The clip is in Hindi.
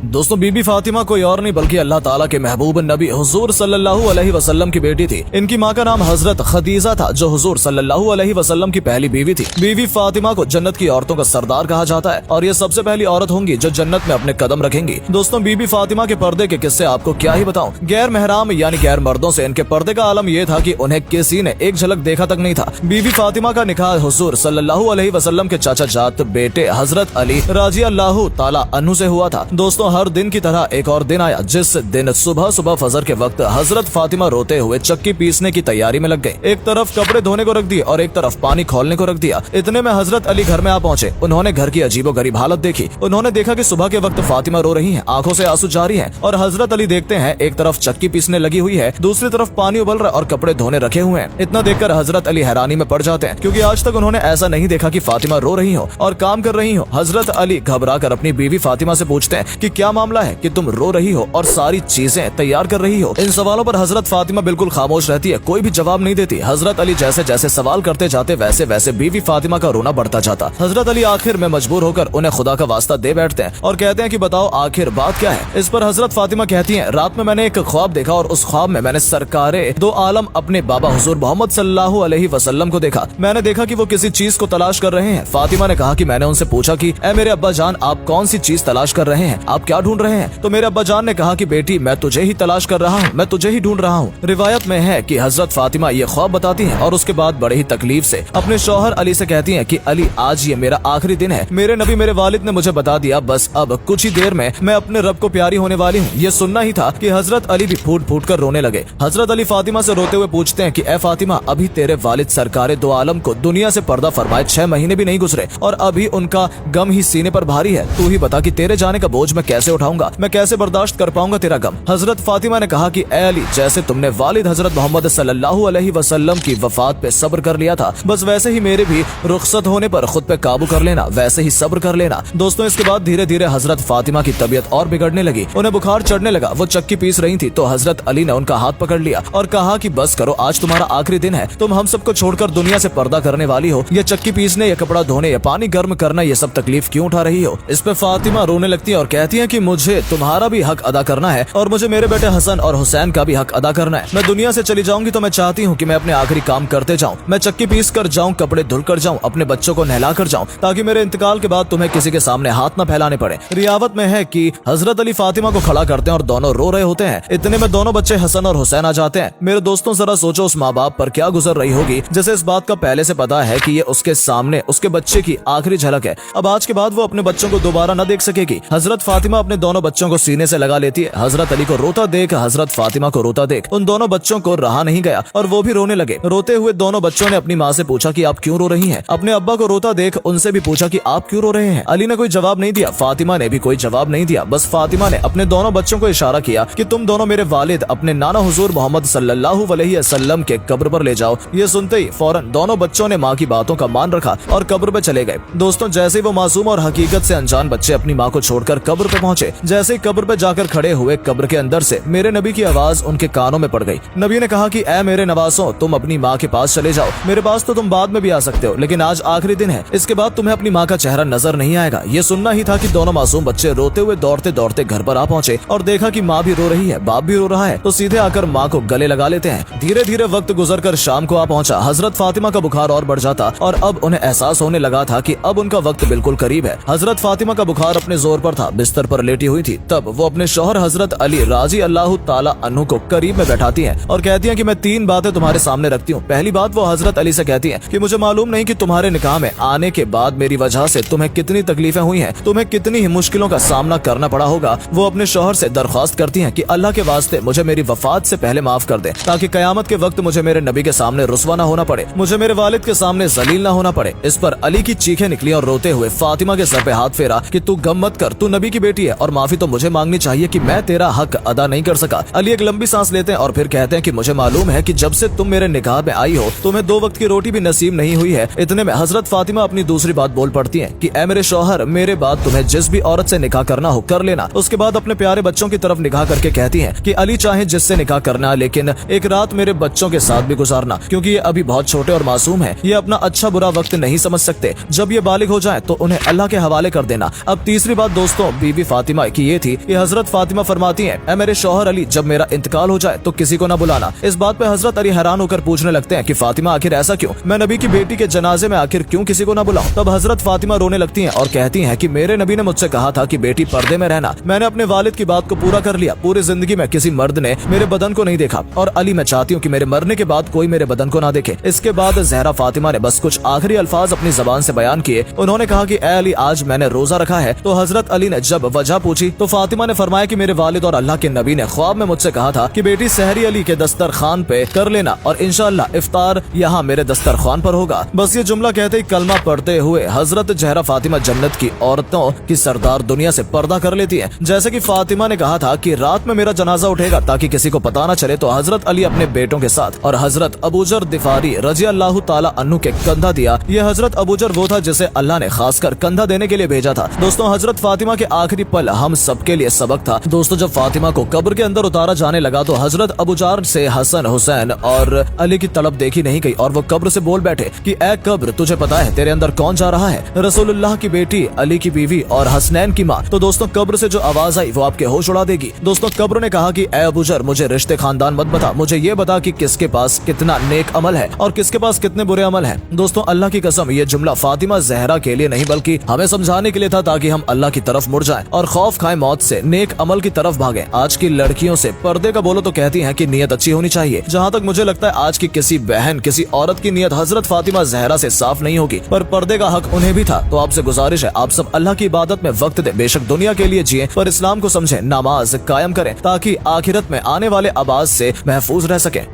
दोस्तों बीबी फातिमा कोई और नहीं बल्कि अल्लाह ताला के महबूब नबी हुजूर सल्लल्लाहु अलैहि वसल्लम की बेटी थी। इनकी माँ का नाम हजरत खदीजा था जो हुजूर सल्लल्लाहु अलैहि वसल्लम की पहली बीवी थी। बीवी फातिमा को जन्नत की औरतों का सरदार कहा जाता है और ये सबसे पहली औरत होंगी जो जन्नत में अपने कदम रखेंगी। दोस्तों बीबी फातिमा के पर्दे के किस्से आपको क्या ही बताऊं। गैर महराम यानी गैर मर्दों से इनके पर्दे का आलम ये था कि उन्हें किसी ने एक झलक देखा तक नहीं था। बीबी फातिमा का निकाह हुजूर सल्लल्लाहु अलैहि वसल्लम के चाचा जात बेटे हजरत अली रजी अल्लाह ताला अन्हु से हुआ था। दोस्तों हर दिन की तरह एक और दिन आया जिस दिन सुबह सुबह फजर के वक्त हजरत फातिमा रोते हुए चक्की पीसने की तैयारी में लग गए। एक तरफ कपड़े धोने को रख दिए और एक तरफ पानी खोलने को रख दिया। इतने में हजरत अली घर में आ पहुंचे। उन्होंने घर की अजीबोगरीब हालत देखी। उन्होंने देखा कि सुबह के वक्त फातिमा रो रही हैं, आंखों से आंसू जारी हैं और हजरत अली देखते हैं एक तरफ चक्की पीसने लगी हुई है, दूसरी तरफ पानी उबल रहा है और कपड़े धोने रखे हुए हैं। इतना देखकर हजरत अली हैरानी में पड़ जाते हैं क्योंकि आज तक उन्होंने ऐसा नहीं देखा कि फातिमा रो रही हो और काम कर रही हो। हजरत अली घबरा कर अपनी बीवी फातिमा से पूछते हैं कि क्या मामला है कि तुम रो रही हो और सारी चीजें तैयार कर रही हो। इन सवालों पर हजरत फातिमा बिल्कुल खामोश रहती है, कोई भी जवाब नहीं देती। हजरत अली जैसे जैसे सवाल करते जाते वैसे वैसे बीवी फातिमा का रोना बढ़ता जाता। हजरत अली आखिर में मजबूर होकर उन्हें खुदा का वास्ता दे बैठते हैं और कहते हैं कि बताओ आखिर बात क्या है। इस पर हजरत फातिमा कहती हैं रात में मैंने एक ख्वाब देखा और उस ख्वाब में मैंने सरकारे दो आलम अपने बाबा हुजूर मोहम्मद सल्लल्लाहु अलैहि वसल्लम को देखा। मैंने देखा कि वो किसी चीज को तलाश कर रहे हैं। फातिमा ने कहा कि मैंने उनसे पूछा कि ए मेरे अब्बा जान आप कौन सी चीज तलाश कर रहे हैं, आप क्या ढूंढ रहे हैं। तो मेरे अब्बा जान ने कहा कि बेटी मैं तुझे ही तलाश कर रहा हूँ, मैं तुझे ही ढूंढ रहा हूँ। रिवायत में है कि हजरत फातिमा ये ख्वाब बताती हैं और उसके बाद बड़े ही तकलीफ से अपने शौहर अली से कहती हैं कि अली आज ये मेरा आखिरी दिन है। मेरे नबी मेरे वालिद ने मुझे बता दिया बस अब कुछ ही देर में मैं अपने रब को प्यारी होने वाली हूँ। ये सुनना ही था कि हजरत अली भी फूट फूट कर रोने लगे। हजरत अली फातिमा से रोते हुए पूछते हैं कि ए फातिमा अभी तेरे वालिद सरकारे दो आलम को दुनिया से पर्दा फरमाए 6 महीने भी नहीं गुजरे और अभी उनका गम ही सीने पर भारी है। तू ही बता कि तेरे जाने का बोझ मैं कैसे उठाऊंगा, मैं कैसे बर्दाश्त कर पाऊंगा तेरा गम। हजरत फातिमा ने कहा कि ए अली जैसे तुमने वालिद हजरत मोहम्मद सल्लल्लाहु अलैहि वसल्लम की वफात पे सब्र कर लिया था बस वैसे ही मेरे भी रुखसत होने पर खुद पे काबू कर लेना, वैसे ही सब्र कर लेना। दोस्तों इसके बाद धीरे धीरे हजरत फातिमा की तबीयत और बिगड़ने लगी, उन्हें बुखार चढ़ने लगा। वो चक्की पीस रही थी तो हजरत अली ने उनका हाथ पकड़ लिया और कहा कि बस करो आज तुम्हारा आखिरी दिन है, तुम हम सबको छोड़कर दुनिया से पर्दा करने वाली हो। ये चक्की पीसने, ये कपड़ा धोने, ये पानी गर्म करना, ये सब तकलीफ क्यों उठा रही हो। इस पे फातिमा रोने लगती है और कहती है कि मुझे तुम्हारा भी हक अदा करना है और मुझे मेरे बेटे हसन और हुसैन का भी हक अदा करना है। मैं दुनिया से चली जाऊंगी तो मैं चाहती हूँ कि मैं अपने आखिरी काम करते जाऊँ, मैं चक्की पीस कर जाऊँ, कपड़े धुल कर जाऊँ, अपने बच्चों को नहला कर जाऊँ ताकि मेरे इंतकाल के बाद तुम्हें किसी के सामने हाथ न फैलाने पड़े। रियावत में है कि हजरत अली फातिमा को खड़ा करते हैं और दोनों रो रहे होते हैं। इतने में दोनों बच्चे हसन और हुसैन आ जाते हैं। मेरे दोस्तों जरा सोचो उस माँ बाप पर क्या गुजर रही होगी जैसे इस बात का पहले से पता है कि ये उसके सामने उसके बच्चे की आखिरी झलक है। अब आज के बाद वो अपने बच्चों को दोबारा न देख सकेगी। हजरत फातिमा अपने दोनों बच्चों को सीने से लगा लेती है। हजरत अली को रोता देख, हजरत फातिमा को रोता देख उन दोनों बच्चों को रहा नहीं गया और वो भी रोने लगे। रोते हुए दोनों बच्चों ने अपनी माँ से पूछा कि आप क्यों रो रही हैं। अपने अब्बा को रोता देख उनसे भी पूछा कि आप क्यों रो रहे हैं। अली ने कोई जवाब नहीं दिया, फातिमा ने भी कोई जवाब नहीं दिया। बस फातिमा ने अपने दोनों बच्चों को इशारा किया कि तुम दोनों मेरे वालिद अपने नाना हुजूर मोहम्मद सल्लल्लाहु अलैहि वसल्लम के कब्र पर ले जाओ। ये सुनते ही फौरन दोनों बच्चों ने माँ की बातों का मान रखा और कब्र पे चले गए। दोस्तों जैसे वो मासूम और हकीकत से अनजान बच्चे अपनी माँ को छोड़कर कब्र पे पहुंचे, जैसे ही कब्र पे जाकर खड़े हुए कब्र के अंदर से मेरे नबी की आवाज उनके कानों में पड़ गई। नबी ने कहा कि ए मेरे नवासों तुम अपनी माँ के पास चले जाओ, मेरे पास तो तुम बाद में भी आ सकते हो लेकिन आज आखिरी दिन है, इसके बाद तुम्हें अपनी माँ का चेहरा नजर नहीं आएगा। ये सुनना ही था कि दोनों मासूम बच्चे रोते हुए दौड़ते दौड़ते घर पर आ पहुंचे और देखा कि माँ भी रो रही है, बाप भी रो रहा है तो सीधे आकर माँ को गले लगा लेते हैं। धीरे धीरे वक्त गुजरकर शाम को आ पहुंचा। हजरत फातिमा का बुखार और बढ़ जाता और अब उन्हें एहसास होने लगा था कि अब उनका वक्त बिल्कुल करीब है। हजरत फातिमा का बुखार अपने जोर पर था, बिस्तर पर लेटी हुई थी। तब वो अपने शौहर हजरत अली राजी अल्लाह ताला अन्हु को करीब में बैठाती हैं और कहती हैं कि मैं 3 बातें तुम्हारे सामने रखती हूँ। पहली बात वो हजरत अली से कहती हैं कि मुझे मालूम नहीं कि तुम्हारे निकाह में आने के बाद मेरी वजह से तुम्हें कितनी तकलीफें हुई हैं, तुम्हें कितनी ही मुश्किलों का सामना करना पड़ा होगा। वो अपने शौहर से दरख्वास्त करती हैं कि अल्लाह के वास्ते मुझे मेरी वफात से पहले माफ कर दे ताकि कयामत के वक्त मुझे मेरे नबी के सामने रुस्वा न होना पड़े, मुझे मेरे वालिद के सामने जलील न होना पड़े। इस पर अली की चीखें निकली और रोते हुए फातिमा के सर पे हाथ फेरा कि तू गम मत कर, तू नबी की बेटी है और माफी तो मुझे मांगनी चाहिए कि मैं तेरा हक अदा नहीं कर सका। अली एक लंबी सांस लेते हैं और फिर कहते हैं कि मुझे मालूम है कि जब से तुम मेरे निकाह में आई हो तुम्हें 2 वक्त की रोटी भी नसीब नहीं हुई है। इतने में हजरत फातिमा अपनी दूसरी बात बोल पड़ती हैं कि ए मेरे शौहर मेरे बाद तुम्हें जिस भी औरत से निकाह करना हो कर लेना। उसके बाद अपने प्यारे बच्चों की तरफ निगाह करके कहती हैं कि अली चाहे जिससे निकाह करना लेकिन एक रात मेरे बच्चों के साथ भी गुजारना क्योंकि ये अभी बहुत छोटे और मासूम हैं, ये अपना अच्छा बुरा वक्त नहीं समझ सकते। जब ये बालिग हो जाए तो उन्हें अल्लाह के हवाले कर देना। अब तीसरी बात दोस्तों बीबी फातिमा की ये थी कि हजरत फातिमा फरमाती हैं, ऐ मेरे शौहर अली, जब मेरा इंतकाल हो जाए तो किसी को न बुलाना। इस बात पे हजरत अली हैरान होकर पूछने लगते हैं कि फातिमा आखिर ऐसा क्यों, मैं नबी की बेटी के जनाजे में आखिर क्यों किसी को न बुलाऊं। तब हजरत फातिमा रोने लगती हैं और कहती हैं कि मेरे नबी ने मुझसे कहा था कि बेटी पर्दे में रहना, मैंने अपने वालिद की बात को पूरा कर लिया, पूरी जिंदगी में किसी मर्द ने मेरे बदन को नहीं देखा, और अली मैं चाहती हूँ कि मेरे मरने के बाद कोई मेरे बदन को ना देखे। इसके बाद जहरा फातिमा ने बस कुछ आखिरी अल्फाज अपनी जबान से बयान किए। उन्होंने कहा कि ए अली, आज मैंने रोजा रखा है। तो हजरत अली ने जब वजह पूछी तो फातिमा ने फरमाया कि मेरे वालिद और अल्लाह के नबी ने ख्वाब में मुझसे कहा था कि बेटी सहरी अली के दस्तरखान पे कर लेना और इंशाअल्लाह इफ्तार यहाँ मेरे दस्तरखान पर होगा। बस ये जुमला कहते ही कलमा पढ़ते हुए हजरत जहरा फातिमा जन्नत की औरतों की सरदार दुनिया से पर्दा कर लेती है। जैसे कि फातिमा ने कहा था कि रात में मेरा जनाजा उठेगा ताकि किसी को पता न चले, तो हजरत अली अपने बेटों के साथ और हजरत अबूजर दिफारी रजी अल्लाह ताला अन्हु के कंधा दिया। ये हजरत अबूजर वो था जिसे अल्लाह ने खासकर कंधा देने के लिए भेजा था। दोस्तों, हजरत फातिमा के आखिरी पल हम सबके लिए सबक था। दोस्तों, जब फातिमा को कब्र के अंदर उतारा जाने लगा तो हजरत अबूजार से हसन, हुसैन और अली की तलब देखी नहीं गई और वो कब्र से बोल बैठे कि ए कब्र, तुझे पता है तेरे अंदर कौन जा रहा है? रसूलुल्लाह की बेटी, अली की बीवी और हसनैन की माँ। तो दोस्तों, कब्र से जो आवाज आई वो आपके होश उड़ा देगी। दोस्तों, कब्र ने कहा कि ए अबूजर, मुझे रिश्ते खानदान मत बता, मुझे ये बता कि किसके पास कितना नेक अमल है और किसके पास कितने बुरे अमल हैं। दोस्तों, अल्लाह की कसम, ये जुमला फातिमा जहरा के लिए नहीं बल्कि हमें समझाने के लिए था ताकि हम अल्लाह की तरफ मुड़ जाएं और खौफ खाएं मौत से, नेक अमल की तरफ भागें। आज की लड़कियों से पर्दे का बोलो तो कहती हैं कि नियत अच्छी होनी चाहिए। जहाँ तक मुझे लगता है आज की किसी बहन, किसी औरत की नियत हजरत फातिमा जहरा से साफ नहीं होगी, पर पर्दे का हक उन्हें भी था। तो आपसे गुजारिश है, आप सब अल्लाह की इबादत में वक्त दें, बेशक दुनिया के लिए जिए पर इस्लाम को समझें, नमाज कायम करें ताकि आखिरत में आने वाले आवाज से महफूज रह सकें।